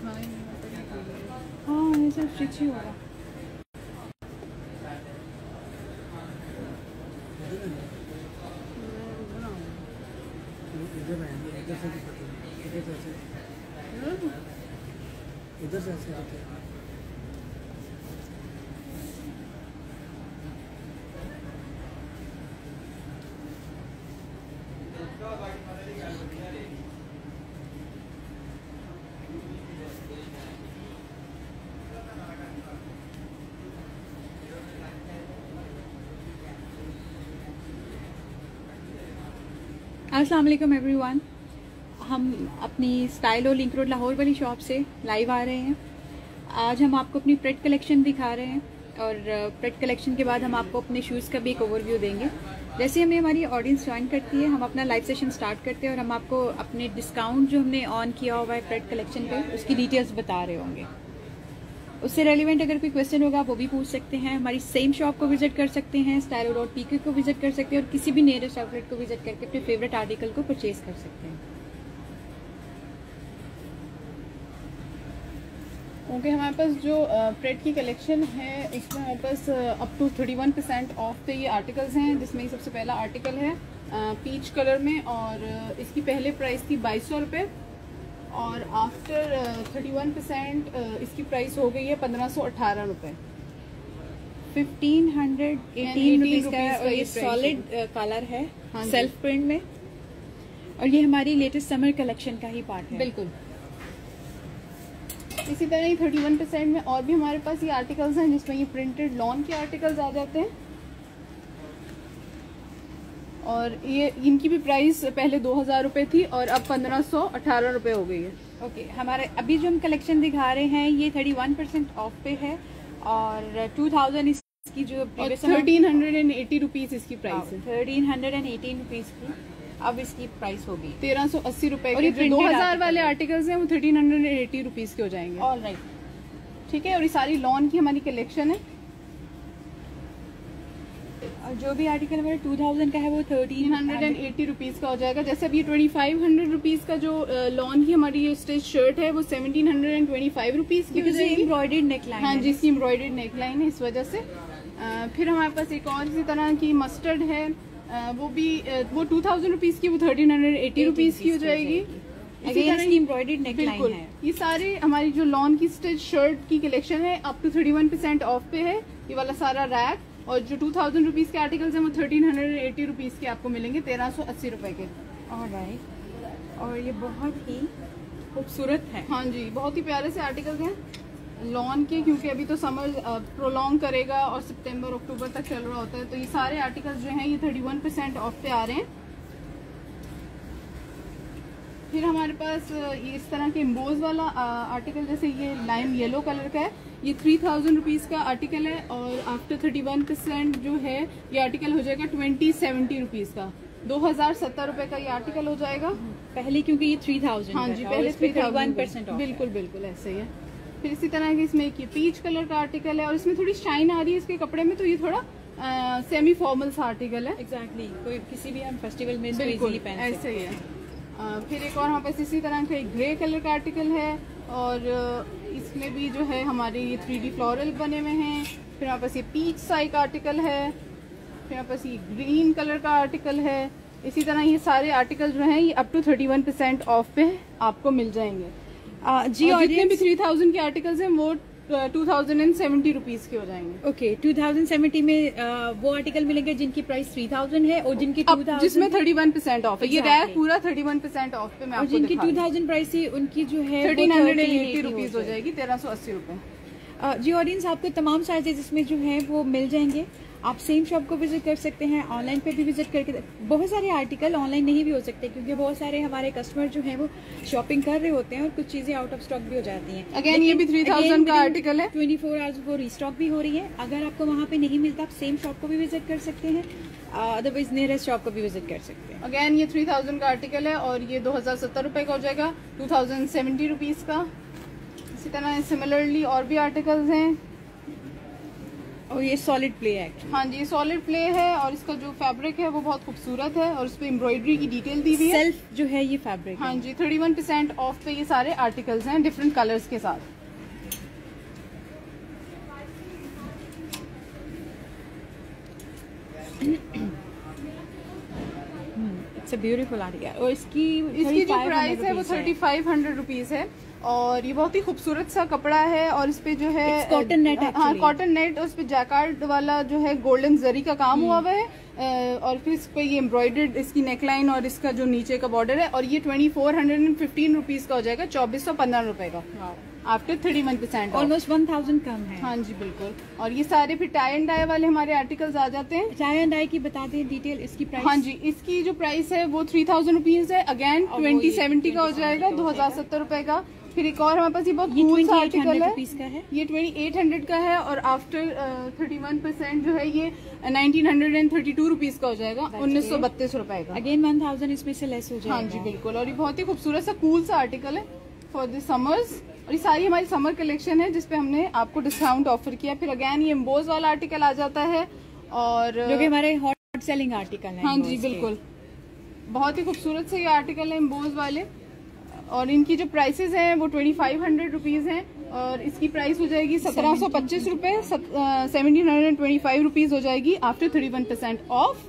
हाँ ये सब स्टिच ही होगा। इधर से ऐसे होते हैं। अस्सलाम वालेकुम एवरीवन, हम अपनी स्टाइल और लिंक रोड लाहौर वाली शॉप से लाइव आ रहे हैं। आज हम आपको अपनी प्रेट कलेक्शन दिखा रहे हैं और प्रेट कलेक्शन के बाद हम आपको अपने शूज़ का भी एक ओवरव्यू देंगे। जैसे हमें हमारी ऑडियंस ज्वाइन करती है, हम अपना लाइव सेशन स्टार्ट करते हैं और हम आपको अपने डिस्काउंट जो हमने ऑन किया हुआ है प्रेट कलेक्शन पे उसकी डिटेल्स बता रहे होंगे। उससे रेलिवेंट अगर कोई क्वेश्चन होगा वो भी पूछ सकते हैं। हमारी सेम शॉप को विजिट कर सकते हैं, stylo.pk को विजिट कर सकते हैं और किसी भी नियरेस्ट आउटलेट को विजिट करके अपने फेवरेट आर्टिकल को परचेज कर सकते हैं। ओके, हमारे पास जो प्रेट की कलेक्शन है इसमें हमारे पास अप टू 31% ऑफ पे ये आर्टिकल्स हैं, जिसमें सबसे पहला आर्टिकल है पीच कलर में और इसकी पहले प्राइस थी 2200 रुपये और आफ्टर 31% इसकी प्राइस हो गई है 1518 रुपये। 1518 रुपीज का है और ये सॉलिड कलर है सेल्फ प्रिंट में और ये हमारी लेटेस्ट समर कलेक्शन का ही पार्ट है। बिल्कुल इसी तरह ही 31% में और भी हमारे पास ये आर्टिकल्स हैं जिसमें ये प्रिंटेड लॉन के आर्टिकल्स आ जाते हैं और ये इनकी भी प्राइस पहले 2000 रुपये थी और अब 1518 रुपये हो गई है। ओके, हमारे अभी जो हम कलेक्शन दिखा रहे हैं ये 31% ऑफ पे है और 2000 इसकी जो 1380 रुपीज इसकी प्राइस है। 1318 रुपीज की अब इसकी प्राइस होगी 1380 रुपए और ये 2000 वाले आर्टिकल्स हैं वो 1380 रुपीज के हो जाएंगे। ऑल राइट, ठीक है। और ये सारी लॉन की हमारी कलेक्शन है और जो भी आर्टिकल हमारे 2000 का है वो 1380 रुपीज का हो जाएगा। जैसे अभी 2500 रुपीज का जो लॉन की हमारी ये स्टिच शर्ट है वो 1725 रुपीज की हो जाएगी। एम्ब्रॉयडर्ड नेकलाइन, हाँ जी, इसकी एम्ब्रॉयडर्ड नेकलाइन है इस वजह से। फिर हमारे पास एक और इसी तरह की मस्टर्ड है, वो 2000 रुपीज की, वो 1380 रुपीज की हो जाएगी। एम्ब्रॉयडर्ड नेकलाइन है। ये सारे हमारी जो लॉन की स्टिच शर्ट की कलेक्शन है अप टू 31% ऑफ पे है ये वाला सारा रैक और जो 2000 रुपीज के आर्टिकल्स हैं वो 1380 रुपीज के आपको मिलेंगे 1380 रुपए के। ऑलराइट, और ये बहुत ही खूबसूरत है। हाँ जी, बहुत ही प्यारे से आर्टिकल्स हैं लॉन के, क्योंकि अभी तो समर प्रोलॉन्ग करेगा और सितंबर अक्टूबर तक चल रहा होता है, तो ये सारे आर्टिकल्स जो हैं ये 31% ऑफ पे आ रहे हैं। फिर हमारे पास ये इस तरह के एम्बोज वाला आर्टिकल, जैसे ये लाइम येलो कलर का है, ये 3000 रुपीज का आर्टिकल है और आफ्टर 31% जो है ये आर्टिकल हो जाएगा 2070 रुपीज का, 2070 रुपए का ये आर्टिकल हो जाएगा। पहले क्योंकि ये 3000, हाँ जी, पहले 31% बिल्कुल बिल्कुल ऐसे ही है। फिर इसी तरह के इसमें एक पीच कलर का आर्टिकल है और इसमें थोड़ी शाइन आ रही है इसके कपड़े में, तो ये थोड़ा सेमी फॉर्मल सा आर्टिकल है। एग्जैक्टली, कोई किसी भी हम फेस्टिवल में बिल्कुल ऐसे ही है। फिर एक और हमारे पास इसी तरह का एक ग्रे कलर का आर्टिकल है और इसमें भी जो है हमारे ये 3D फ्लोरल बने हुए हैं। फिर हमारे पास ये पीच सा एक आर्टिकल है, फिर हमारे पास ये ग्रीन कलर का आर्टिकल है। इसी तरह ये सारे आर्टिकल जो हैं ये अप टू 31% ऑफ पे आपको मिल जाएंगे। जी, और जितने भी 3000 के आर्टिकल्स हैं वो 2070 रुपीज के हो जाएंगे। ओके, 2070 में वो आर्टिकल मिलेंगे जिनकी प्राइस 3000 है और जिनकी 2000 जिसमें 31% ऑफ है। ये रैक पूरा 31% ऑफ पे मैं आपको जिनकी 2000 प्राइस थी उनकी जो है 1380 रुपीज हो जाएगी, 1380 रुपए। जी ऑडियंस, आपको तमाम साइजेस इसमें जो है वो मिल जाएंगे। आप सेम शॉप को विजिट कर सकते हैं, ऑनलाइन पे भी विजिट करके। बहुत सारे आर्टिकल ऑनलाइन नहीं भी हो सकते क्योंकि बहुत सारे हमारे कस्टमर जो हैं वो शॉपिंग कर रहे होते हैं और कुछ चीजें आउट ऑफ स्टॉक भी हो जाती हैं। अगेन ये भी 3000 का आर्टिकल है, 24 आवर्स वो रीस्टॉक भी हो रही है। अगर आपको वहाँ पे नहीं मिलता आप सेम शॉप को भी विजिट कर सकते हैं, अदरवाइज नियरेस्ट शॉप को भी विजिट कर सकते हैं। अगेन ये 3000 का आर्टिकल है और ये 2070 रुपए का हो जाएगा, 2070 रुपीज का। इसी तरह सिमिलरली और भी आर्टिकल्स हैं। और ये सॉलिड प्ले है actually। हाँ जी, सॉलिड प्ले है और इसका जो फैब्रिक है वो बहुत खूबसूरत है और उस पर एम्ब्रॉयडरी की डिटेल दी हुई है। सेल्फ जो है ये फैब्रिक हाँ जी, 31% ऑफ पे ये सारे आर्टिकल्स हैं डिफरेंट कलर्स के साथ। It's a beautiful article. और इसकी जो प्राइस है वो 3500 रुपीज है और ये बहुत ही खूबसूरत सा कपड़ा है और इस पे जो है कॉटन नेट। हाँ, कॉटन नेट, उस पे जैकार्ड वाला जो है गोल्डन जरी का काम हुआ हुआ है और फिर इस पे ये एम्ब्रॉयडर्ड इसकी नेकलाइन और इसका जो नीचे का बॉर्डर है और ये 2415 रुपीज का हो जाएगा, 2415 रुपए का आफ्टर 31%। ऑलमोस्ट 1000 कम है। हाँ जी बिल्कुल। और ये सारे फिर टाई एंड डाई वाले हमारे आर्टिकल्स आ जाते हैं। टाई एंड डाई की बता दें डिटेल इसकी प्राइस। हाँ जी, इसकी जो प्राइस है वो 3000 रुपीज है, अगेन 2070 का हो जाएगा, 2070 रुपए का। फिर एक और हमारे पास ये बहुत कूल सा आर्टिकल है, ये 2800 का है और आफ्टर 31% जो है ये 1932 रुपीज का हो जाएगा, 1932 रुपए का। अगेन 1000 इसमें से लेस हो जाएगा। हाँ जी बिल्कुल। और ये बहुत ही खूबसूरत सा कूल सा आर्टिकल है फॉर द समर्स और ये सारी हमारी समर कलेक्शन है जिसपे हमने आपको डिस्काउंट ऑफर किया। फिर अगेन ये एम्बोज वाला आर्टिकल आ जाता है और जो कि हमारे हॉट सेलिंग आर्टिकल है। हाँ जी बिल्कुल, बहुत ही खूबसूरत से ये आर्टिकल है एम्बोज वाले और इनकी जो प्राइसेस हैं वो 2500 रुपीज हैं और इसकी प्राइस हो जाएगी 1725 रुपए, 1725 रुपीज हो जाएगी आफ्टर 31% ऑफ।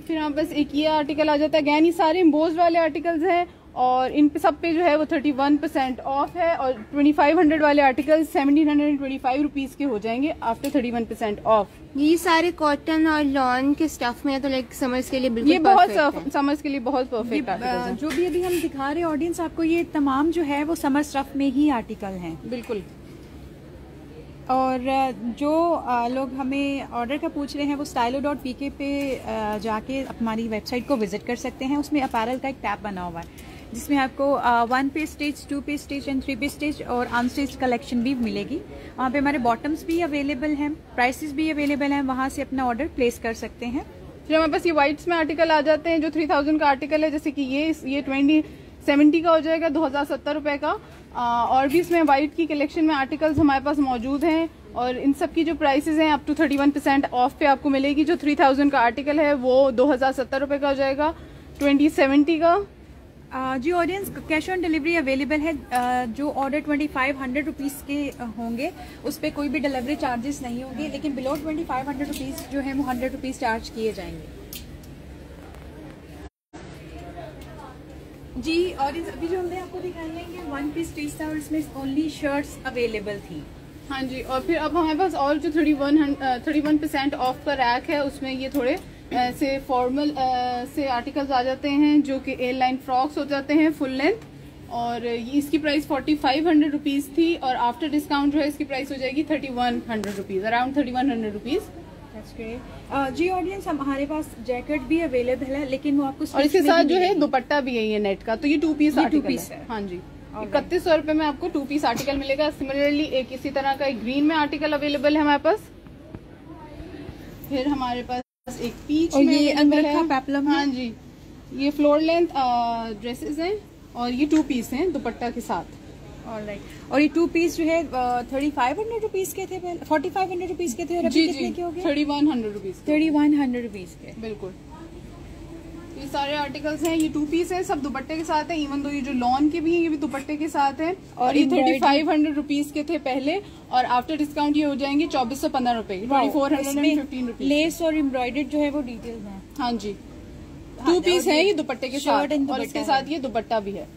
फिर हमारे पास एक ये आर्टिकल आ जाता है, अगेन ये सारे एम्बोज वाले आर्टिकल्स हैं और इन पे सब पे जो है वो 31% ऑफ है और 2500 वाले आर्टिकल 1725 रुपीज के हो जाएंगे आफ्टर 31% ऑफ। ये सारे कॉटन और लॉन के स्टफ में है तो लाइक समर्स के लिए बिल्कुल ये बहुत समर्स के लिए बहुत परफेक्ट आर्टिकल है। जो भी अभी हम दिखा रहे हैं ऑडियंस आपको, ये तमाम जो है वो समर स्टफ में ही आर्टिकल हैं। बिल्कुल। और जो लोग हमें ऑर्डर का पूछ रहे हैं वो stylo.pk पे जाके हमारी वेबसाइट को विजिट कर सकते हैं। उसमें अपैरल का एक टैब बना हुआ है जिसमें आपको 1 piece stitch, 2 piece stitch and 3 piece stitch और अनस्टिच कलेक्शन भी मिलेगी। वहाँ पे हमारे बॉटम्स भी अवेलेबल हैं, प्राइसेस भी अवेलेबल हैं, वहाँ से अपना ऑर्डर प्लेस कर सकते हैं। फिर हमारे पास ये व्हाइट्स में आर्टिकल आ जाते हैं जो 3000 का आर्टिकल है, जैसे कि ये 2070 का हो जाएगा, 2070 रुपए का। और भी इसमें व्हाइट की कलेक्शन में आर्टिकल्स हमारे पास मौजूद हैं और इन सब की जो प्राइसेस हैं अप टू 31% ऑफ पे आपको मिलेगी। जो 3000 का आर्टिकल है वो 2070 रुपए का हो जाएगा, 2070 का। जी audience, cash on delivery available है। जो ऑर्डर 2500 रुपीज़ के होंगे उस पर कोई भी डिलीवरी चार्जेस नहीं होंगे, लेकिन बिलो 2500 रुपीज़ जो है वो 100 रुपीज़ चार्ज किए जाएंगे। जी ऑडियंस, अभी जो हमने आपको दिखाई है ये 1 पीस स्टिच था और इसमें ओनली शर्ट्स अवेलेबल थी। हाँ जी। और फिर अब हमारे पास और जो 31% ऑफ का रैक है उसमें ये थोड़े से फॉर्मल से आर्टिकल्स आ जाते हैं जो कि एयर लाइन फ्रॉक्स हो जाते हैं फुल लेंथ और इसकी प्राइस 4500 रुपीज थी और आफ्टर डिस्काउंट जो है इसकी प्राइस हो जाएगी 3100 रुपीज, अराउंड 3100 रुपीज। जी ऑडियंस, हमारे पास जैकेट भी अवेलेबल है लेकिन वो आपको और इसके साथ जो है दुपट्टा भी है ये नेट का, तो ये 2 पीस आर्टिकल है। हाँ जी, 3100 रुपए में आपको 2 पीस आर्टिकल मिलेगा। सिमिलरली एक इसी तरह का एक ग्रीन में आर्टिकल अवेलेबल है हमारे पास। फिर हमारे पास एक पीच में ये अंदर का पेप्लम। हाँ जी, ये फ्लोर लेंथ ड्रेसेस हैं और ये 2 पीस हैं दुपट्टा के साथ। ऑलराइट। और ये 2 पीस जो है 3500 रुपीज के थे, 4500 रुपीज के थे और अभी कितने के हो गए? 3100 रुपीज। 3100 रुपीज के। बिल्कुल। ये सारे आर्टिकल्स हैं, ये 2 पीस है, सब दुपट्टे के साथ है। इवन दो ये जो लॉन के भी हैं ये भी दुपट्टे के साथ है और ये 3500 रुपीज के थे पहले और आफ्टर डिस्काउंट ये हो जाएंगे 2415 रुपए, 2415 रुपीज। लेस और एम्ब्रॉयडर्ड जो है वो डिटेल्स हैं। हाँ जी, 2 पीस है ये दुपट्टे के साथ और इसके साथ ये दुपट्टा भी है।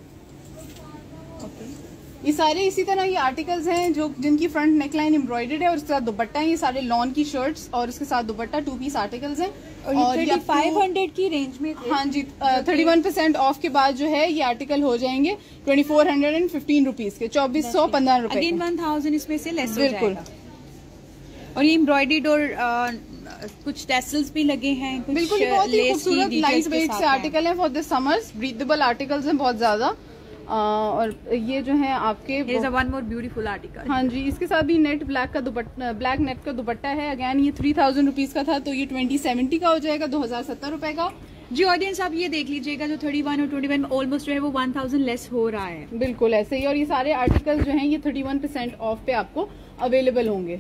ये सारे इसी तरह ये आर्टिकल्स हैं जो जिनकी फ्रंट नेकलाइन एम्ब्रॉयडर्ड है और इसके साथ दुपट्टा है। ये सारे लॉन की शर्ट्स और इसके साथ दुपट्टा 2 पीस आर्टिकल्स हैं और ये 500 की रेंज में थे। हाँ जी, 31% ऑफ के बाद जो है ये आर्टिकल हो जाएंगे 2415 रुपीज के, 2415 रुपए। अगेन 1000 इसमें से लेस हो जाएगा। और ये एम्ब्रॉयडर्ड और कुछ टैसल्स भी लगे हैं, कुछ बिल्कुल बहुत ही खूबसूरत लाइट वेट से आर्टिकल है for the summers. Breathable articles हैं बहुत ज्यादा और ये जो है आपके वन मोर ब्यूटीफुल आर्टिकल। हाँ जी, इसके साथ भी नेट ब्लैक का दुपट्टा, ब्लैक नेट का दुपट्टा है। अगेन ये 3000 रुपीज का था तो ये 2070 का हो जाएगा, 2070 रुपए का। जी ऑडियंस, आप ये देख लीजिएगा जो 31 और 21 ऑलमोस्ट जो है वो 1000 लेस हो रहा है। बिल्कुल ऐसे ही। और ये सारे आर्टिकल जो हैं ये 31% ऑफ पे आपको अवेलेबल होंगे।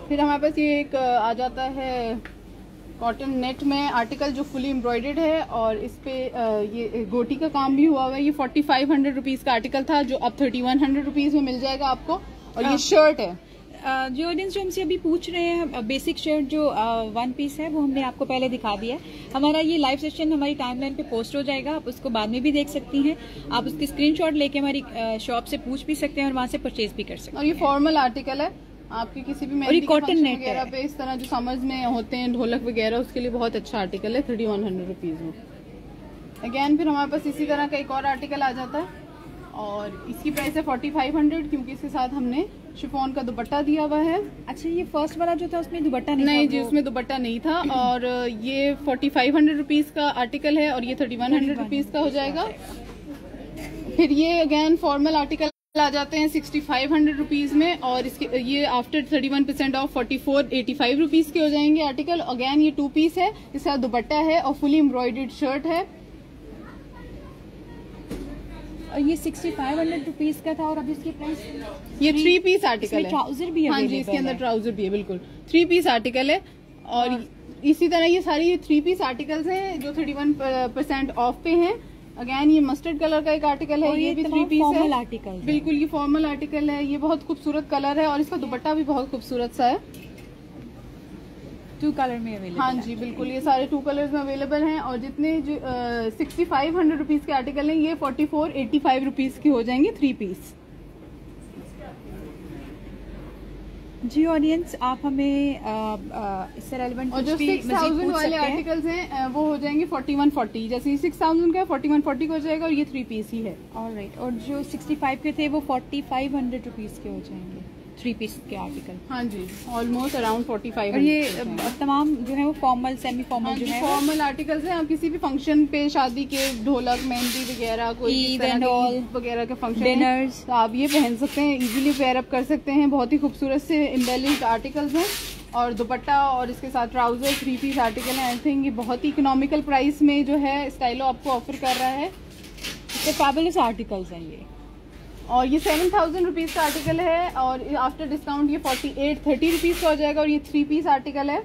फिर हमारे पास ये एक आ जाता है कॉटन नेट में आर्टिकल जो फुली एम्ब्रॉयडर्ड है और इस पे ये गोटी का काम भी हुआ हुआ है। ये 4500 रुपीज़ का आर्टिकल था जो अब 3100 रुपीज़ में मिल जाएगा आपको। और ये शर्ट है। जो ऑडियंस जो हमसे अभी पूछ रहे हैं, बेसिक शर्ट जो वन पीस है वो हमने आपको पहले दिखा दिया है। हमारा ये लाइव सेशन हमारी टाइमलाइन पे पोस्ट हो जाएगा, आप उसको बाद में भी देख सकती हैं। आप उसकी स्क्रीनशॉट लेके हमारी शॉप से पूछ भी सकते हैं और वहाँ से परचेज भी कर सकते हैं। और ये फॉर्मल आर्टिकल है, आपके किसी भी मेहंदी कॉटन नेट वगैरह पे इस तरह जो समझ में होते हैं ढोलक वगैरह, उसके लिए बहुत अच्छा आर्टिकल है 3100 रुपीज़ में। अगेन फिर हमारे पास इसी तरह का एक और आर्टिकल आ जाता है और इसकी प्राइस है 4500 क्योंकि इसके साथ हमने शिफॉन का दुपट्टा दिया हुआ है। अच्छा, ये फर्स्ट वाला जो था उसमें दुपट्टा नहीं जी, उसमें दुपट्टा नहीं था। और ये 4500 रुपीज़ का आर्टिकल है और ये 3100 रुपीज़ का हो जाएगा। फिर ये अगेन फॉर्मल आर्टिकल आ जाते हैं 6500 रुपीज़ में और इसके ये आफ्टर 31% ऑफ 4485 रुपीज़ के हो जाएंगे आर्टिकल। अगेन ये 2 पीस है, इसके साथ दुपट्टा है और फुली एम्ब्रॉयडर्ड शर्ट है। और ये 6500 रुपीज़ का था और अभी इसकी प्राइस ये 3 पीस आर्टिकल है। ट्राउजर भी है। हाँ जी, इसके अंदर ट्राउजर भी है, बिल्कुल 3 पीस आर्टिकल है। और इसी तरह ये सारी 3 पीस आर्टिकल्स हैं जो 31% ऑफ पे हैं। अगेन ये मस्टर्ड कलर का एक आर्टिकल है, ये भी 3 पीस है। आर्टिकल बिल्कुल ये फॉर्मल आर्टिकल है, ये बहुत खूबसूरत कलर है और इसका दुपट्टा भी बहुत खूबसूरत सा है। 2 कलर में अवेलेबल। हाँ जी बिल्कुल, ये सारे 2 कलर्स में अवेलेबल हैं। और जितने जो 6500 रुपीज़ के आर्टिकल हैं ये 4485 रुपीज़ के हो जाएंगे 3 पीस। जी ऑडियंस, आप हमें इससे रेलेवेंट और जो 6000 वाले आर्टिकल्स हैं वो हो जाएंगे 4140। जैसे 6000 का 4140 का हो जाएगा और ये 3 पीस ही है। ऑलराइट। और जो 65 के थे वो 4500 रुपीज़ के हो जाएंगे 3 पीस के आर्टिकल। हाँ जी, ऑलमोस्ट अराउंड 45। और ये तमाम जो है वो फॉर्मल सेमी फॉर्मल जो है फॉर्मल आर्टिकल्स हैं। आप किसी भी फंक्शन पे, शादी के ढोलक मेहंदी वगैरह, कोई ईद एंड ऑल वगैरह के फंक्शन डिनर्स, तो आप ये पहन सकते हैं, इजीली वेयर अप कर सकते हैं। बहुत ही खूबसूरत से एम्बेलिश्ड आर्टिकल्स हैं और दुपट्टा और इसके साथ ट्राउजर 3 पीस आर्टिकल है। आई थिंक ये बहुत ही इकोनॉमिकल प्राइस में जो है स्टाइलो आपको ऑफर कर रहा है। तो फैबुलस आर्टिकल्स हैं ये। और ये 7000 रुपीज़ का आर्टिकल है और आफ्टर डिस्काउंट ये 4830 रुपीज़ का हो जाएगा और ये 3 पीस आर्टिकल है।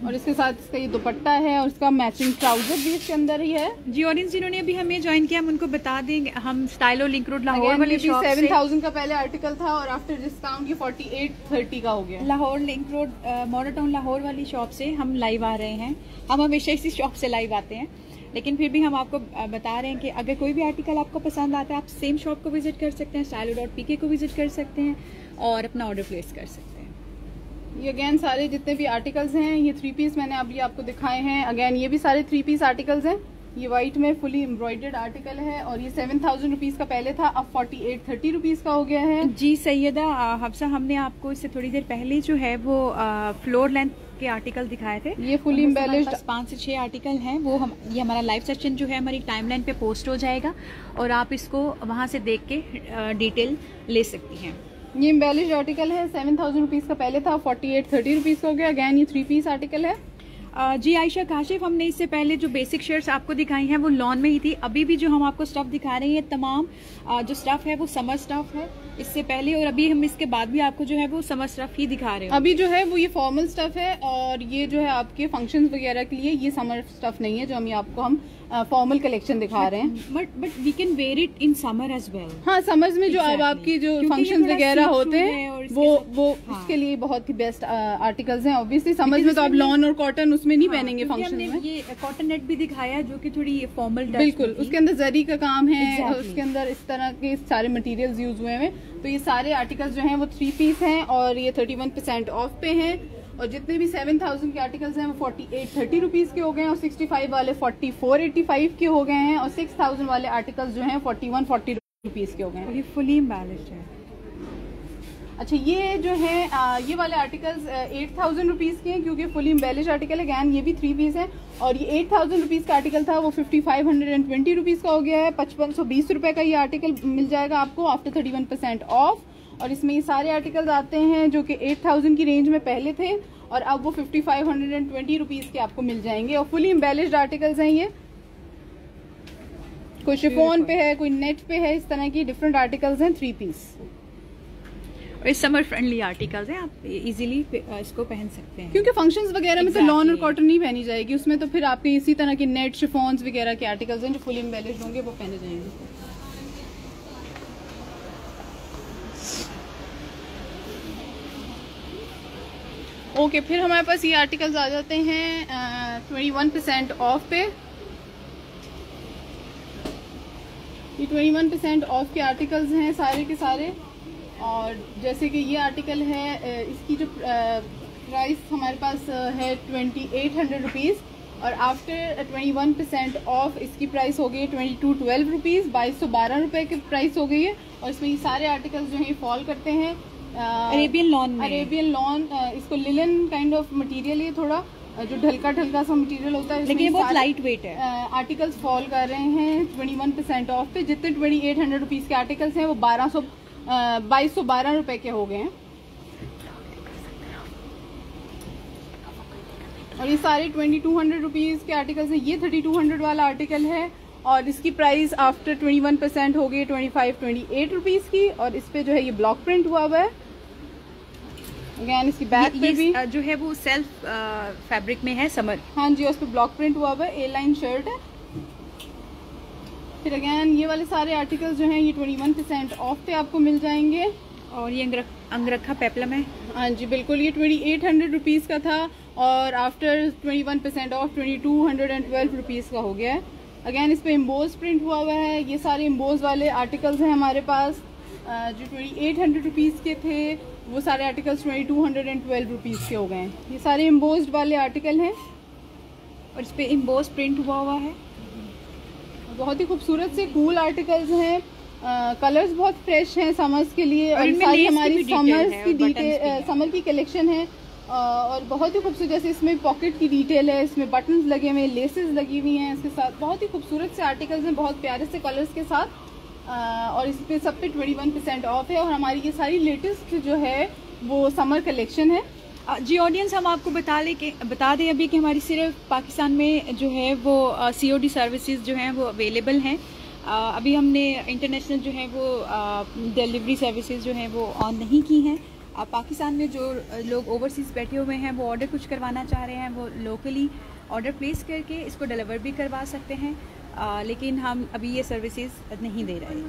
और इसके साथ इसका ये दुपट्टा है और इसका मैचिंग ट्राउजर भी इसके अंदर ही है। जी ऑडियंस जिन्होंने अभी हमें ज्वाइन किया हम उनको बता देंगे, हम स्टाइलो लिंक रोड लाहौर वाली शॉप से 7000 का पहले आर्टिकल था और आफ्टर डिस्काउंट ये 4830 का हो गया। Lahore link road model town Lahore वाली शॉप से हम लाइव आ रहे हैं। हम हमेशा इसी शॉप से लाइव आते हैं, लेकिन फिर भी हम आपको बता रहे हैं कि अगर कोई भी आर्टिकल आपको पसंद आता है आप सेम शॉप को विजिट कर सकते हैं, stylo.pk को विजिट कर सकते हैं और अपना ऑर्डर प्लेस कर सकते हैं। ये अगेन सारे जितने भी आर्टिकल्स हैं ये 3 पीस मैंने अभी आपको दिखाए हैं। अगेन ये भी सारे 3 पीस आर्टिकल्स हैं। ये वाइट में फुली एम्ब्रॉयडर्ड आर्टिकल है और ये 7000 रुपीज़ का पहले था, अब 4830 रुपीज़ का हो गया है। जी सैयदा हफ्सा, हमने आपको इससे थोड़ी देर पहले जो है वो फ्लोर लेंथ के आर्टिकल दिखाए थे। ये फुली एम्बेलिश्ड 5 से 6 आर्टिकल हैं वो ये हमारा लाइव सेशन जो है हमारी टाइमलाइन पे पोस्ट हो जाएगा और आप इसको वहां से देख के डिटेल ले सकती हैं। ये एम्बेलिश्ड आर्टिकल है, 7000 रुपीज़ का पहले था, 4830 रुपीज़ का हो गया। अगैन ये 3 पीस आर्टिकल है। जी आयशा काशिफ, हमने इससे पहले जो बेसिक शर्ट्स आपको दिखाई हैं वो लॉन में ही थी। अभी भी जो हम आपको स्टफ दिखा रहे हैं तमाम जो स्टफ है वो समर स्टफ है। इससे पहले और अभी हम इसके बाद भी आपको जो है वो समर स्टफ ही दिखा रहे हैं। अभी जो है वो ये फॉर्मल स्टफ है और ये जो है आपके फंक्शंस वगैरह के लिए, ये समर स्टफ नहीं है जो हम फॉर्मल कलेक्शन दिखा रहे हैं। But we can wear it in summer as well. हाँ, समर्स में जो अब आपकी जो फंक्शंस वगैरह होते हैं वो उसके लिए बहुत ही बेस्ट आर्टिकल्स हैं। ऑब्वियसली समर्स में तो आप लॉन और कॉटन उसमें नहीं पहनेंगे फंक्शन में। ये कॉटन नेट भी दिखाया जो कि थोड़ी फॉर्मल, बिल्कुल उसके अंदर जरी का काम है, उसके अंदर इस तरह के सारे मटेरियल्स यूज हुए हैं। तो ये सारे आर्टिकल्स जो हैं वो 3 पीस हैं और ये 31% ऑफ पे हैं। और जितने भी 7000 के आर्टिकल्स हैं वो 4830 रुपीज़ के हो गए हैं और 65 वाले 4485 के हो गए हैं और 6000 वाले आर्टिकल्स जो हैं 4140 रुपीज़ के हो गए हैं। ये फुली एम्बेलिश्ड है। अच्छा, ये जो है ये वाले आर्टिकल्स 8000 रुपीज़ के हैं क्योंकि फुली एम्बेलिश आर्टिकल है। अगैन ये भी 3 पीस है और ये 8000 रुपीज़ का आर्टिकल था वो 5520 रुपीज़ का हो गया है। 5520 रुपये का ये आर्टिकल मिल जाएगा आपको आफ्टर 31% ऑफ। और इसमें ये सारे आर्टिकल्स आते हैं जो कि 8000 की रेंज में पहले थे और अब वो 5520 रुपीज़ के आपको मिल जाएंगे और फुली एम्बेलिश्ड आर्टिकल्स हैं। ये कोई शिफॉन पे है, कोई नेट पे है, इस तरह की डिफरेंट आर्टिकल्स हैं 3 पीस। और ये समर फ्रेंडली आर्टिकल्स हैं, आप इजीली इसको पहन सकते हैं। क्योंकि फंक्शंस वगैरह में तो लॉन और कॉटन नहीं पहनी जाएगी, उसमें तो फिर आपके इसी तरह के नेट शिफॉन्स वगैरह के आर्टिकल्स हैं जो फुल एम्बेलिश्ड होंगे वो पहने जाएंगे। ओके, फिर हमारे पास ये आर्टिकल्स आ जाते हैं 21% ऑफ पे। ये 21% ऑफ के आर्टिकल्स हैं सारे के सारे। और जैसे कि ये आर्टिकल है, इसकी जो प्राइस हमारे पास है 2800 रुपीज़, और आफ्टर 21% ऑफ इसकी प्राइस हो गई है 2212 रुपीज़, 2212 रुपये की प्राइस हो गई है। और इसमें ये सारे आर्टिकल्स जो हैं फॉल करते हैं अरेबियन लॉन। अरेबियन लॉन, इसको लिलन काइंड ऑफ मटेरियल, ये थोड़ा जो ढलका सा मटेरियल होता है, लेकिन बहुत लाइट वेट है। आर्टिकल्स फॉल कर रहे हैं 21% ऑफ पे। जितने 2800 रुपीज़ के आर्टिकल्स हैं वो 2212 रुपए के हो गए हैं। और ये सारे 2200 रुपीज़ के आर्टिकल्स हैं। ये 3200 वाला आर्टिकल है और इसकी प्राइस आफ्टर 21% हो गई 28 रुपीज़ की। और इस पे जो है ये ब्लॉक प्रिंट हुआ हुआ है। अगेन इसकी बैक पे भी जो है वो सेल्फ फैब्रिक में है समर। हाँ जी, उस पे ब्लॉक प्रिंट हुआ हुआ है, ए लाइन शर्ट है। फिर अगेन ये वाले सारे आर्टिकल्स जो हैं ये 21% ऑफ पे आपको मिल जाएंगे। और ये अंगरखा पेप्लम है। हाँ जी बिल्कुल, ये 2800 रुपीज़ का था और आफ्टर 21% ऑफ 2212 रुपीज़ का हो गया है। अगेन इस पे एम्बोज प्रिंट हुआ हुआ है। ये सारे एम्बोज वाले आर्टिकल्स हैं हमारे पास। जो 2800 रुपीज़ के थे वो सारे आर्टिकल्स 2212 रुपीज़ के हो गए हैं। ये सारे एम्बोज्ड वाले आर्टिकल हैं और इस पे एम्बोज प्रिंट हुआ है। बहुत ही खूबसूरत से कूल आर्टिकल्स हैं। कलर्स बहुत फ्रेश हैं समर्स के लिए। और सारी हमारी समर की कलेक्शन है और बहुत ही खूबसूरत। जैसे इसमें पॉकेट की डिटेल है, इसमें बटन्स लगे हुए हैं, लेसेस लगी हुई हैं इसके साथ। बहुत ही खूबसूरत से आर्टिकल्स हैं, बहुत प्यारे से कलर्स के साथ। और इस पे सब पे 21% ऑफ है। और हमारी ये सारी लेटेस्ट जो है वो समर कलेक्शन है। जी ऑडियंस, हम आपको बता दें अभी कि हमारी सिर्फ पाकिस्तान में जो है वो COD सर्विसेज जो हैं वो अवेलेबल हैं। अभी हमने इंटरनेशनल जो है वो डिलीवरी सर्विसेज जो हैं वो ऑन नहीं की हैं। पाकिस्तान में जो लोग ओवरसीज़ बैठे हुए हैं वो ऑर्डर कुछ करवाना चाह रहे हैं, वो लोकली ऑर्डर प्लेस करके इसको डिलीवर भी करवा सकते हैं। लेकिन हम अभी ये सर्विसेज नहीं दे रहे हैं।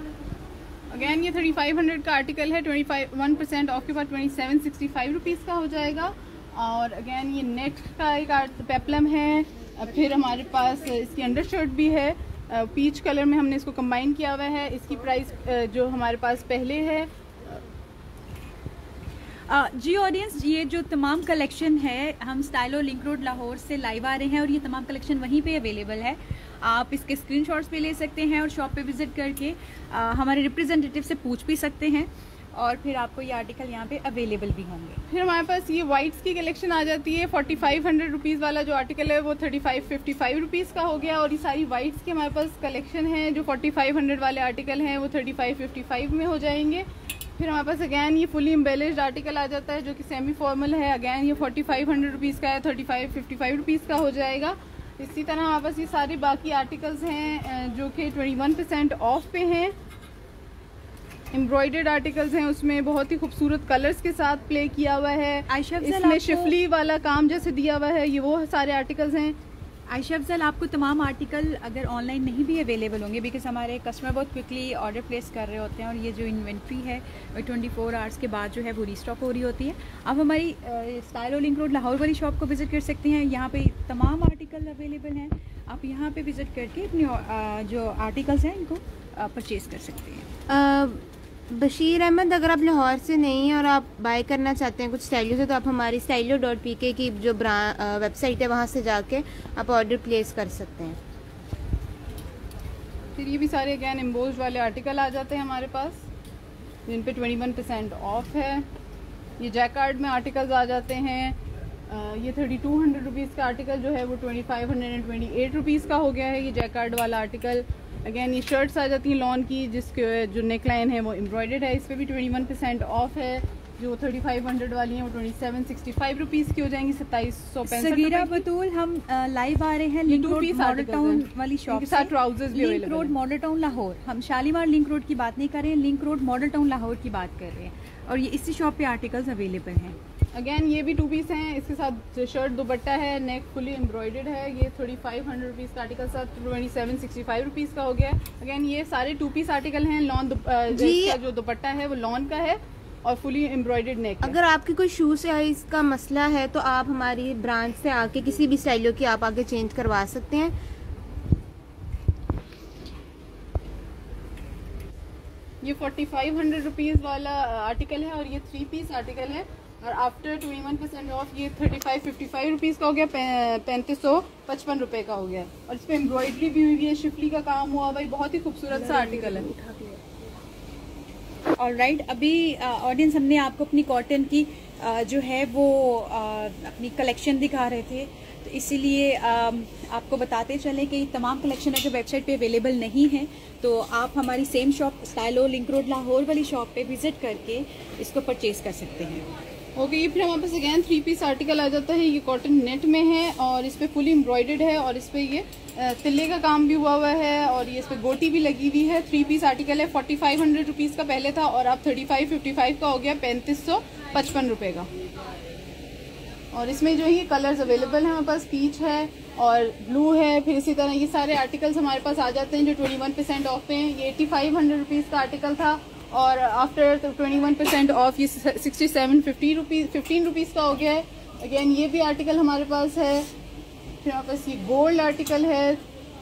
अगेन ये 3500 का आर्टिकल है। 21% ऑफ के बाद 2765 रुपीज़ का हो जाएगा। और अगेन ये नेट का एक पेप्लम है। फिर हमारे पास इसकी अंडर शर्ट भी है, पीच कलर में हमने इसको कंबाइन किया हुआ है। इसकी प्राइस जो हमारे पास पहले है। जी ऑडियंस, ये जो तमाम कलेक्शन है हम स्टाइलो लिंक रोड लाहौर से लाइव आ रहे हैं और ये तमाम कलेक्शन वहीं पे अवेलेबल है। आप इसके स्क्रीनशॉट्स भी ले सकते हैं और शॉप पे विजिट करके हमारे रिप्रेजेंटेटिव से पूछ भी सकते हैं और फिर आपको ये आर्टिकल यहाँ पे अवेलेबल भी होंगे। फिर हमारे पास ये वाइट्स की कलेक्शन आ जाती है। 4500 रुपीज़ वाला जो आर्टिकल है वो 3555 रुपीज़ का हो गया। और ये सारी वाइट्स की हमारे पास कलेक्शन है। जो 4500 वाले आर्टिकल हैं वो 3555 में हो जाएंगे। फिर हमारे पास अगैन ये फुली एम्बेलिश्ड आर्टिकल आ जाता है जो कि सेमी फॉर्मल है। अगैन ये 4500 रुपीज़ का है, 3555 रुपीज़ का हो जाएगा। इसी तरह हमारे पास ये सारे बाकी आर्टिकल्स हैं जो कि 21% ऑफ पे हैं। एम्ब्रॉयडर्ड आर्टिकल्स हैं, उसमें बहुत ही खूबसूरत कलर्स के साथ प्ले किया हुआ है। इसमें शिफली वाला काम जैसे दिया हुआ है, ये वो सारे आर्टिकल्स हैं। आयशा अफजल, आपको तमाम आर्टिकल अगर ऑनलाइन नहीं भी अवेलेबल होंगे बिकॉज हमारे कस्टमर बहुत क्विकली ऑर्डर प्लेस कर रहे होते हैं और ये जो इन्वेंट्री है 24 आवर्स के बाद जो है वो रीस्टॉक हो रही होती है। आप हमारी स्टाइलो लिंक रोड लाहौर वाली शॉप को विज़िट कर सकते हैं। यहाँ पे तमाम आर्टिकल अवेलेबल हैं। आप यहाँ पे विज़िट करके अपने जो आर्टिकल्स हैं इनको परचेज़ कर सकते हैं। बशीर अहमद, अगर आप लाहौर से नहीं हैं और आप बाय करना चाहते हैं कुछ स्टाइलो से, तो आप हमारी stylo.pk की जो वेबसाइट है वहाँ से जाके आप ऑर्डर प्लेस कर सकते हैं। फिर ये भी सारे अगैन एम्बोज्ड वाले आर्टिकल आ जाते हैं हमारे पास जिन पे 21% ऑफ है। ये जैकार्ड में आर्टिकल्स आ जाते हैं। ये 3200 रुपीज़ का आर्टिकल जो है वो 2528 रुपीज़ का हो गया है। ये जैकार्ड वाला आर्टिकल। अगैन ये शर्ट्स आ जाती हैं लॉन की जिसके जो नेक लाइन है वो एम्ब्रॉयडर्ड है। इस पर भी 21% ऑफ है। जो 3500 वाली हैं वो 2765 रुपीज़ की हो जाएंगी, 2765। सगीरा बतूल, हम लाइव आ रहे हैं लिंक रोड मॉडल टाउन वाली शॉप के साथ ट्राउजर्स भी link road model town Lahore. हम शालीमार लिंक रोड की बात नहीं कर रहे हैं, link road model town Lahore की बात कर रहे हैं। और ये इसी शॉप पे आर्टिकल्स अवेलेबल हैं। अगेन ये भी 2 पीस हैं, इसके साथ शर्ट दुपट्टा है, नेक फुली एम्ब्रॉयडर्ड है। ये 3500 रुपीज़ का आर्टिकल साथ 2765 रुपीज़ का हो गया है। अगेन ये सारे 2 पीस आर्टिकल हैं। लॉन जो दुपट्टा है वो लॉन का है और फुली एम्ब्रॉयडर्ड नेक है। अगर आपकी कोई शू साइज का मसला है तो आप हमारी ब्रांच से आके किसी भी स्टाइलो की आप आके चेंज करवा सकते हैं। ये 4500 रुपीज़ वाला आर्टिकल है और ये 3 पीस आर्टिकल है। और आफ्टर 21% ऑफ ये 3555 रुपीज़ का हो गया, 3555 रुपये का हो गया। और इस पर एम्ब्रॉयडरी भी हुई है, शिफली का काम हुआ भाई, बहुत ही खूबसूरत सा आर्टिकल है। ऑलराइट, अभी ऑडियंस हमने आपको अपनी कॉटन की जो है वो अपनी कलेक्शन दिखा रहे थे, तो इसीलिए आपको बताते चलें कि तमाम कलेक्शन अगर वेबसाइट पे अवेलेबल नहीं है तो आप हमारी same shop Stylo link road Lahore वाली शॉप पे विजिट करके इसको परचेज कर सकते हैं। ओके, ये फिर हमारे पास अगेन 3 पीस आर्टिकल आ जाता है। ये कॉटन नेट में है और इस पे फुली एम्ब्रॉयडर्ड है और इस पे ये तिल्ले का काम भी हुआ है और ये इस पे गोटी भी लगी हुई है। 3 पीस आर्टिकल है। 4500 रुपीज़ का पहले था और अब 3555 का हो गया, 3555 रुपये का। और इसमें जो ये कलर्स अवेलेबल हैं हमारे पास, पीच है और ब्लू है। फिर इसी तरह ये सारे आर्टिकल्स हमारे पास आ जाते हैं जो 21% ऑफ पे हैं। ये 8500 रुपीज़ का आर्टिकल था और आफ्टर 21% ऑफ ये 15 रुपीज़ का हो गया है। अगेन ये भी आर्टिकल हमारे पास है। फिर हमारे पास ये गोल्ड आर्टिकल है।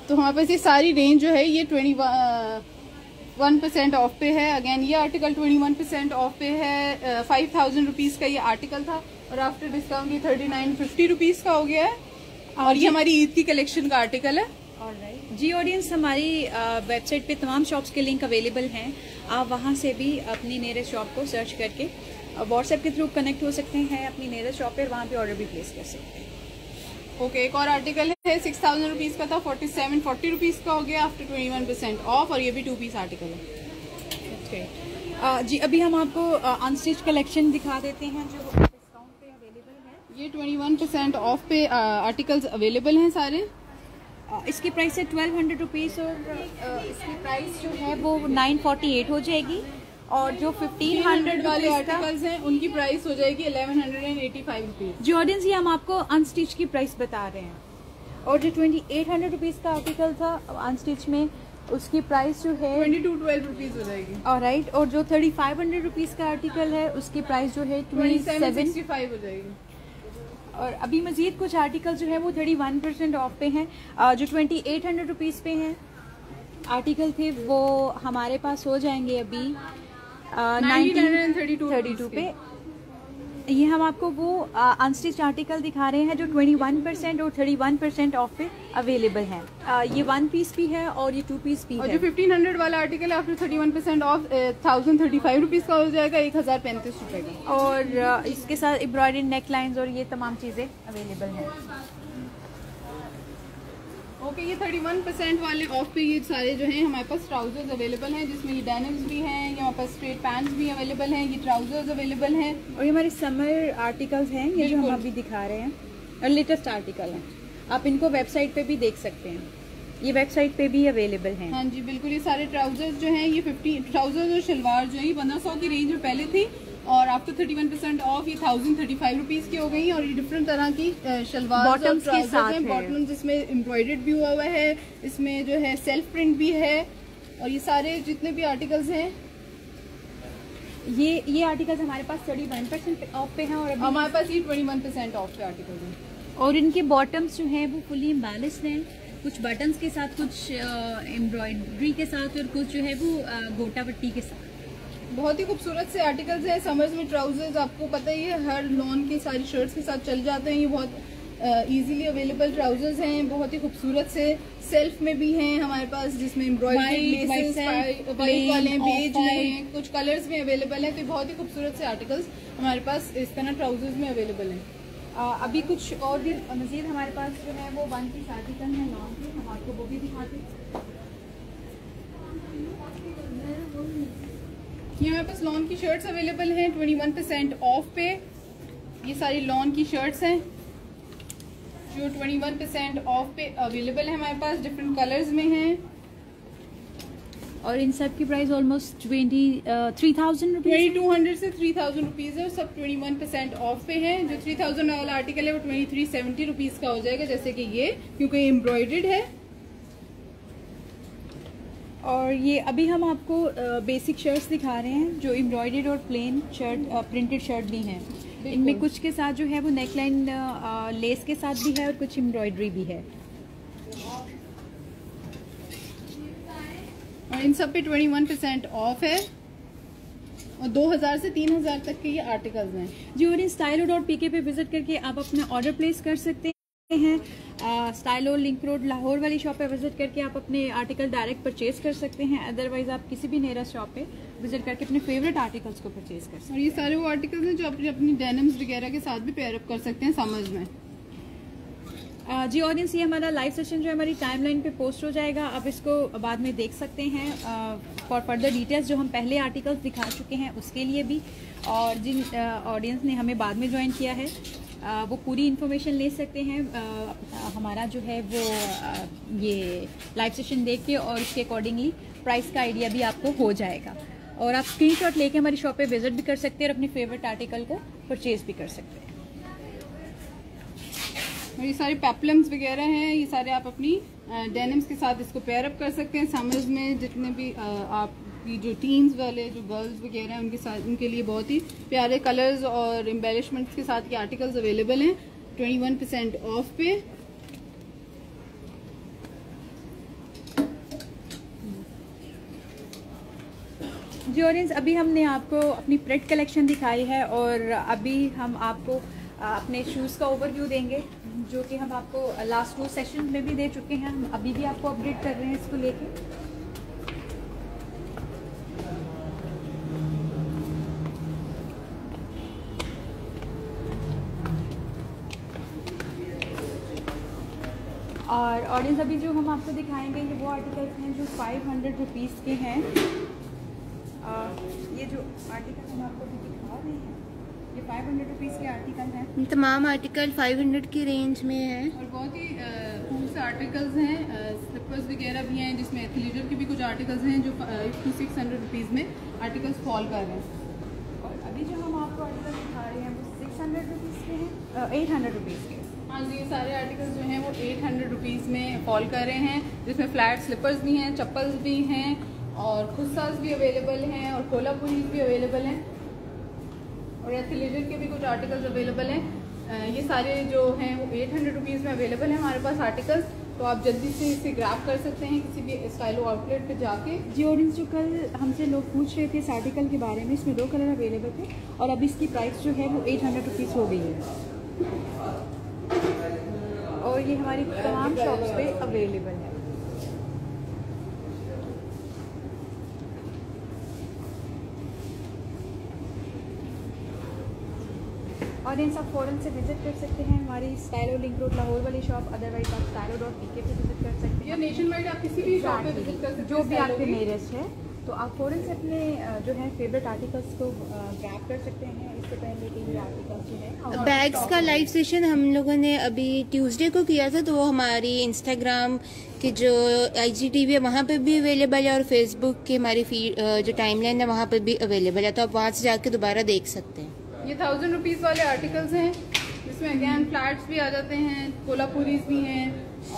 तो हमारे पास ये सारी रेंज जो है ये 21% ऑफ पे है। अगेन ये आर्टिकल 21% ऑफ पे है। 5000 रुपीज़ का ये आर्टिकल था और आफ्टर डिस्काउंट ये 3950 रुपीज़ का हो गया है। और ये हमारी ईद की कलेक्शन का आर्टिकल है। ऑलराइट जी ऑडियंस, हमारी वेबसाइट पे तमाम शॉप्स के लिंक अवेलेबल हैं। आप वहां से भी अपनी नियरेस्ट शॉप को सर्च करके व्हाट्सएप के थ्रू कनेक्ट हो सकते हैं अपनी नियरेस्ट शॉप पर, वहां पे ऑर्डर भी प्लेस कर सकते हैं। ओके, एक और आर्टिकल है 6000 रुपीज़ का था, 4740 रुपीज़ का हो गया आफ्टर 21% ऑफ और ये भी 2 पीस आर्टिकल है। जी अभी हम आपको अनस्टिच कलेक्शन दिखा देते हैं जो डिस्काउंट पे अवेलेबल है। ये 21% ऑफ पे आर्टिकल्स अवेलेबल हैं सारे। इसकी प्राइस है 1200 रुपीज़ और इसकी प्राइस जो है वो 948 हो जाएगी और जो 1500 वाले आर्टिकल्स हैं उनकी प्राइस हो जाएगी 1185 रुपीज़। जी ऑडियंस, ये हम आपको अनस्टिच की प्राइस बता रहे हैं और जो 2800 रुपीज़ का आर्टिकल था अनस्टिच में उसकी प्राइस जो है 2212 रुपीज़ हो जाएगी। ऑलराइट, और जो 3500 रुपीज़ का आर्टिकल है उसकी प्राइस जो है 2765 हो जाएगी। और अभी मजीद कुछ आर्टिकल जो है वो 31% ऑफ पे हैं। जो 2800 रुपीज़ पे हैं आर्टिकल थे वो हमारे पास हो जाएंगे अभी 1932 पे। ये हम आपको वो अनस्टिच आर्टिकल दिखा रहे हैं जो 21% और 31% ऑफ पे अवेलेबल है। ये 1 पीस भी है और ये 2 पीस भी और है। जो 1500 वाला आर्टिकल है आफ्टर 31% ऑफ 1035 रुपीज़ का हो जाएगा, 1035 रुपये का। और इसके साथ एम्ब्रॉयडरी नेक लाइन्स और ये तमाम चीज़ें अवेलेबल हैं। ओके, ये 31% वाले ऑफ पे ये सारे जो हैं हमारे पास ट्राउजर्स अवेलेबल हैं जिसमें ये डेनिम्स भी हैं, ये हमारे पास स्ट्रेट पैंट्स भी अवेलेबल हैं, ये ट्राउजर्स अवेलेबल हैं और ये हमारे समर आर्टिकल्स हैं ये जो हम अभी दिखा रहे हैं और लेटेस्ट आर्टिकल हैं। आप इनको वेबसाइट पे भी देख सकते हैं, ये वेबसाइट पे भी अवेलेबल हैं। हाँ जी बिल्कुल, ये सारे ट्राउजर्स जो हैं ये 50 ट्राउजर्स और शलवार जो है 1500 की रेंज में पहले थी और आफ्टर 31% ऑफ ये 1035 रुपीज़ की हो गई और ये डिफरेंट तरह की शलवार बॉटम्स के साथ है। बॉटम जिसमें एम्ब्रॉयडर्ड भी हुआ है, इसमें जो है सेल्फ प्रिंट भी है और ये सारे जितने भी आर्टिकल्स हैं ये आर्टिकल्स हमारे पास 31% ऑफ पे हैं और अभी हमारे पास ये 21% ऑफ पे आर्टिकल हैं। और इनके बॉटम्स जो हैं वो फुली एम्बेलिश्ड हैं, कुछ बटन्स के साथ, कुछ एम्ब्रॉयडरी के साथ और कुछ जो है वो गोटा पट्टी के साथ। बहुत ही खूबसूरत से आर्टिकल्स हैं। समर्स में ट्राउजर्स आपको पता ही है हर लॉन की सारी शर्ट्स के साथ चल जाते हैं। ये बहुत इजीली अवेलेबल ट्राउजर्स हैं, बहुत ही खूबसूरत से सेल्फ में भी हैं हमारे पास जिसमें एम्ब्रॉयडरी वाइट वाले हैं, बेज हैं, कुछ कलर्स में अवेलेबल हैं। तो बहुत ही खूबसूरत से आर्टिकल्स हमारे पास इस तरह ट्राउजर्स में अवेलेबल हैं। अभी कुछ और भी मजीद हमारे पास जो है वो 1 पीस आर्टिकल है लॉन के, हम आपको वो भी दिखाते हैं। ये हमारे पास लॉन की शर्ट्स अवेलेबल हैं 21% ऑफ पे। ये सारी लॉन की शर्ट्स हैं जो 21% ऑफ पे अवेलेबल है हमारे पास, डिफरेंट कलर्स में हैं और इन सब की प्राइस ऑलमोस्ट 23,000 रुपीज़, 2200 से 3000 रुपीज़ है और सब 21% ऑफ पे है। जो 3000 वाला आर्टिकल है वो 2370 रुपीज़ का हो जाएगा, जैसे कि ये, क्योंकि ये एम्ब्रॉयडर्ड है। और ये अभी हम आपको बेसिक शर्ट्स दिखा रहे हैं जो एम्ब्रॉयडर्ड और प्लेन शर्ट, प्रिंटेड शर्ट भी हैं। इनमें कुछ के साथ जो है वो नेकलाइन लेस के साथ भी है और कुछ एम्ब्रॉयडरी भी है। और इन सब पे 21% ऑफ है और 2000 से 3000 तक के ये आर्टिकल्स हैं जी। और इन stylo.pk पे विजिट करके आप अपना ऑर्डर प्लेस कर सकते हैं। स्टाइलो लिंक रोड लाहौर वाली शॉप पे विजिट करके आप अपने आर्टिकल डायरेक्ट परचेज कर सकते हैं। अदरवाइज आप किसी भी नियरेस्ट शॉप पे विजिट करके अपने फेवरेट आर्टिकल्स को परचेज कर सकते हैं। और ये सारे वो आर्टिकल्स हैं जो अपनी डेनिम्स वगैरह के साथ भी पेयर अप कर सकते हैं समझ में। जी ऑडियंस, ये हमारा लाइव सेशन जो है हमारी टाइमलाइन पे पोस्ट हो जाएगा, आप इसको बाद में देख सकते हैं फॉर फर्दर डिटेल्स। जो हम पहले आर्टिकल्स दिखा चुके हैं उसके लिए भी, और जिन ऑडियंस ने हमें बाद में ज्वाइन किया है वो पूरी इन्फॉर्मेशन ले सकते हैं। हमारा जो है वो ये लाइव सेशन देख के और उसके अकॉर्डिंगली प्राइस का आइडिया भी आपको हो जाएगा। और आप स्क्रीनशॉट लेके हमारी शॉप पे विजिट भी कर सकते हैं और अपने फेवरेट आर्टिकल को परचेज भी कर सकते हैं। और ये सारे पेप्लम्स वगैरह हैं, ये सारे आप अपनी डेनिम्स के साथ इसको पेयर अप कर सकते हैं। समर्स में जितने भी आपकी जो टीन्स वाले जो गर्ल्स वगैरह हैं उनके साथ, उनके लिए बहुत ही प्यारे कलर्स और एम्बेलिशमेंट्स के साथ ये आर्टिकल्स अवेलेबल हैं 21% ऑफ पे। जी ऑडियंस, अभी हमने आपको अपनी प्रेट कलेक्शन दिखाई है और अभी हम आपको अपने शूज़ का ओवरव्यू देंगे जो कि हम आपको लास्ट 2 सेशन में भी दे चुके हैं। हम अभी भी आपको अपडेट कर रहे हैं इसको लेके। और ऑडियंस, अभी जो हम आपको दिखाएंगे ये वो आर्टिकल्स हैं जो 500 रुपीज़ के हैं। ये जो आर्टिकल हम आपको अभी दिखा रहे हैं ये 500 रुपीज़ के आर्टिकल हैं। तमाम आर्टिकल 500 की रेंज में है और बहुत ही खूब से आर्टिकल्स हैं। स्लिपर्स वगैरह भी हैं जिसमें एथलीटर के भी कुछ आर्टिकल्स हैं जो 600 रुपीज़ में आर्टिकल्स फॉल कर रहे हैं। और अभी जो हम आपको आर्टिकल दिखा रहे हैं वो 600 रुपीज़ के हैं, 800 रुपीज़ के। हाँ जी, ये सारे आर्टिकल्स जो हैं वो 800 रुपीज़ में फॉल कर रहे हैं, जिसमें फ्लैट स्लिपर्स भी हैं, चप्पल्स भी हैं और खुस्सास भी अवेलेबल हैं और कोल्हापुरीज भी अवेलेबल हैं और एथलीटर के भी कुछ आर्टिकल्स अवेलेबल हैं। ये सारे जो हैं वो 800 रुपीज़ में अवेलेबल हैं हमारे पास आर्टिकल्स, तो आप जल्दी से इसे ग्रैब कर सकते हैं किसी भी स्टाइलो आउटलेट पे जाके। जी ऑडियंस, जो कल हमसे लोग पूछ रहे थे इस आर्टिकल के बारे में, इसमें 2 कलर अवेलेबल थे और अब इसकी प्राइस जो है वो 800 रुपीज़ हो गई है और ये हमारी तमाम शॉप्स पे अवेलेबल है। और इन सब फ़ौरन से विजिट कर सकते हैं हमारी स्टाइलो लिंक रोड लाहौर वाली शॉप। अदरवाइज आप stylo.pk पे विजिट कर सकते या हैं। नेशन वाइड आप किसी भी शॉप पे विजिट कर सकते हैं जो भी आपके Stylo की। नियरेस्ट है, तो आप फ़ौरन से अपने जो है फेवरेट आर्टिकल्स को ग्रैब कर सकते हैं। इससे पहले कि ये आर्टिकल्स जो है बैग्स का लाइव सेशन हम लोगों ने अभी ट्यूसडे को किया था, तो वो हमारी इंस्टाग्राम की जो IGTV है वहाँ पे भी अवेलेबल है और फेसबुक की हमारी फीड जो टाइमलाइन है वहाँ पे भी अवेलेबल है, तो आप वहाँ से जाके दोबारा देख सकते हैं। ये 1000 रुपीज़ वाले आर्टिकल्स हैं जिसमें अगेन फ्लैट्स भी आ जाते हैं, कोल्हापुरीज भी हैं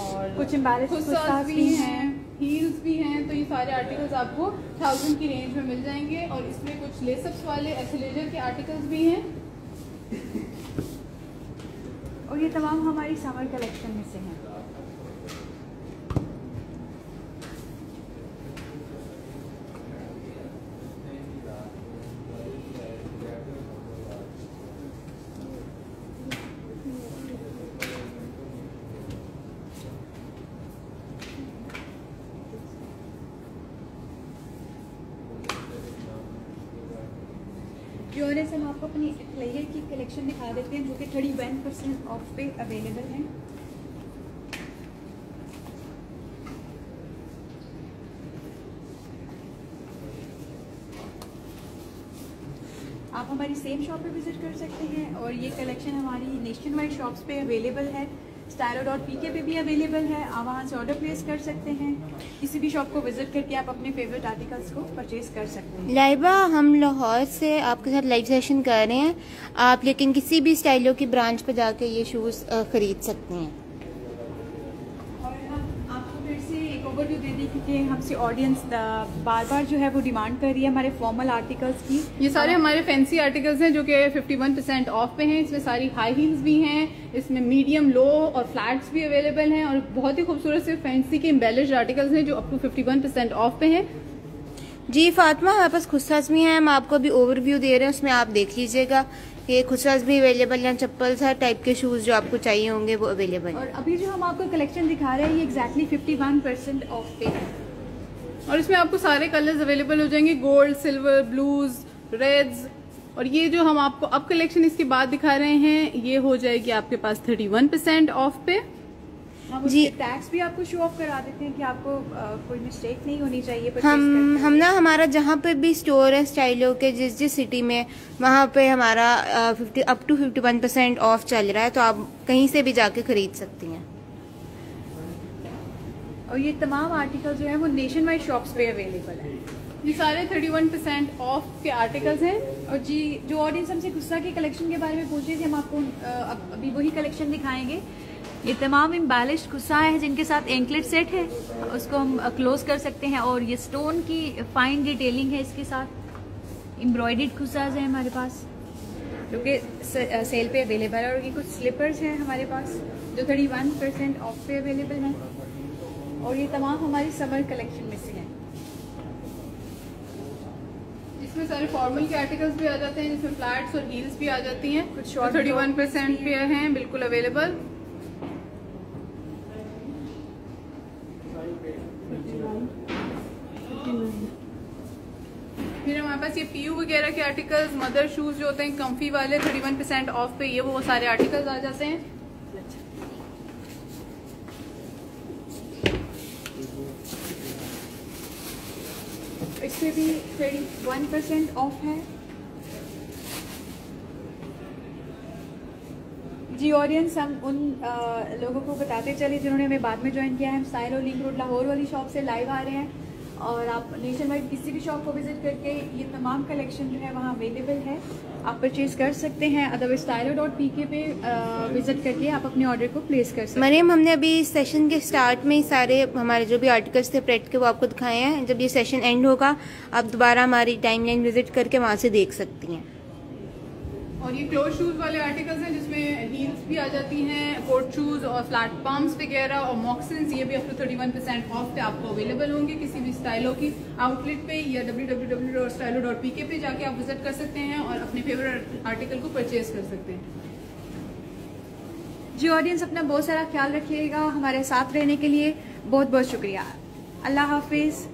और कुछ एम्बेलिश खुस्सास भी हैं, हील्स भी हैं। तो ये सारे आर्टिकल्स आपको 1000 की रेंज में मिल जाएंगे और इसमें कुछ लेसअप्स वाले एथलेजर के आर्टिकल्स भी हैं और ये तमाम हमारी समर कलेक्शन में से हैं। जोरेस हम आपको अपनी लेयर की कलेक्शन दिखा देते हैं जो कि 31% ऑफ पे अवेलेबल हैं। आप हमारी सेम शॉप पे विजिट कर सकते हैं और ये कलेक्शन हमारी नेशन वाइड शॉप्स पे अवेलेबल है। stylo.pk पे भी अवेलेबल है, आप वहाँ से ऑर्डर प्लेस कर सकते हैं। किसी भी शॉप को विजिट करके आप अपने फेवरेट आर्टिकल्स को परचेज कर सकते हैं। लाइबा, हम लाहौर से आपके साथ लाइव सेशन कर रहे हैं, आप लेकिन किसी भी स्टाइलो की ब्रांच पे जाके ये शूज़ खरीद सकते हैं। और हम आपको फिर से एक ओवरव्यू दे दें क्योंकि हमसे ऑडियंस बार बार जो है वो डिमांड कर रही है हमारे फॉर्मल आर्टिकल्स की। ये सारे हमारे फैंसी आर्टिकल्स हैं जो कि 51% ऑफ पे हैं। इसमें सारी हाई हील्स भी हैं, इसमें मीडियम, लो और फ्लैट्स भी अवेलेबल हैं और बहुत ही खूबसूरत से फैंसी के एम्बेलिश आर्टिकल्स हैं जो अप टू 51% ऑफ पे हैं। जी फातिमा, हमारे पास खुस्सास भी हैं, हम आपको अभी ओवरव्यू दे रहे हैं, उसमें आप देख लीजिएगा। ये खुस्सास भी अवेलेबल हैं, चप्पल, हर टाइप के शूज़ जो आपको चाहिए होंगे वो अवेलेबल हैं। और अभी जो हम आपको कलेक्शन दिखा रहे हैं ये एग्जैक्टली 51% ऑफ पे है और इसमें आपको सारे कलर्स अवेलेबल हो जाएंगे, गोल्ड, सिल्वर, ब्लूज, रेड्स। और ये जो हम आपको अब कलेक्शन इसके बाद दिखा रहे हैं ये हो जाएगी आपके पास 31% ऑफ पे। हम जी। उसके टैग्स भी आपको शो ऑफ करा देते हैं कि आपको कोई मिस्टेक नहीं होनी चाहिए। हम ना हमारा जहाँ पे भी स्टोर है स्टाइलो के जिस सिटी में, वहाँ पे हमारा अप टू 51% ऑफ चल रहा है, तो आप कहीं से भी जाके खरीद सकती हैं। और ये तमाम आर्टिकल जो है वो नेशन वाइड शॉप्स पे अवेलेबल है। ये सारे 31% ऑफ के आर्टिकल्स हैं। और जी, जो ऑडियंस हमसे गुस्सा की कलेक्शन के बारे में पूछ रही थी, हम आपको अभी वही कलेक्शन दिखाएंगे। ये तमाम एम्बेलिश्ड गुस्सा है जिनके साथ एंकलेट सेट है, उसको हम क्लोज कर सकते हैं। और ये स्टोन की फाइन डिटेलिंग है, इसके साथ एम्ब्रॉयडर्ड गुस्साज हैं हमारे पास जो कि सेल पे अवेलेबल है। और ये कुछ स्लीपर्स हैं हमारे पास जो 31% ऑफ पे अवेलेबल हैं। और ये तमाम हमारी समर कलेक्शन में से हैं। इसमें सारे फॉर्मल के आर्टिकल्स भी आ जाते हैं जिसमें फ्लैट्स और हील्स भी आ जाती हैं। कुछ short 31% पे हैं, बिल्कुल अवेलेबल। फिर हमारे पास ये पीयू वगैरह के आर्टिकल्स, मदर शूज जो होते हैं कंफी वाले 31% ऑफ पे, ये वो सारे आर्टिकल्स आ जाते हैं। इससे भी 31% ऑफ है। जी ऑडियंस, हम उन लोगों को बताते चले जिन्होंने हमें बाद में ज्वाइन किया है। हम स्टाइलो लिंक रोड लाहौर वाली शॉप से लाइव आ रहे हैं और आप नेशन वाइड किसी भी शॉप को विजिट करके ये तमाम कलेक्शन जो है वहाँ अवेलेबल है, आप परचेज कर सकते हैं। अदरवाइज stylo.pk पे विजिट करके आप अपने ऑर्डर को प्लेस कर सकते हैं। मरियम, हमने अभी सेशन के स्टार्ट में ही सारे हमारे जो भी आर्टिकल्स थे प्रेट के वो आपको दिखाए हैं। जब ये सेशन एंड होगा आप दोबारा हमारी टाइमलाइन विजिट करके वहाँ से देख सकती हैं। और ये क्लोज शूज वाले आर्टिकल्स हैं जिसमें हील्स भी आ जाती हैं, कोट शूज और फ्लैट पाम्स वगैरह और मॉक्सिन्स, ये भी अप टू 31% ऑफ पे आपको अवेलेबल होंगे किसी भी स्टाइलो की आउटलेट पे या www.stylo.pk पे जाके आप विजिट कर सकते हैं और अपने फेवरेट आर्टिकल को परचेज कर सकते हैं। जी ऑडियंस, अपना बहुत सारा ख्याल रखिएगा। हमारे साथ रहने के लिए बहुत बहुत शुक्रिया। अल्लाह हाफिज़।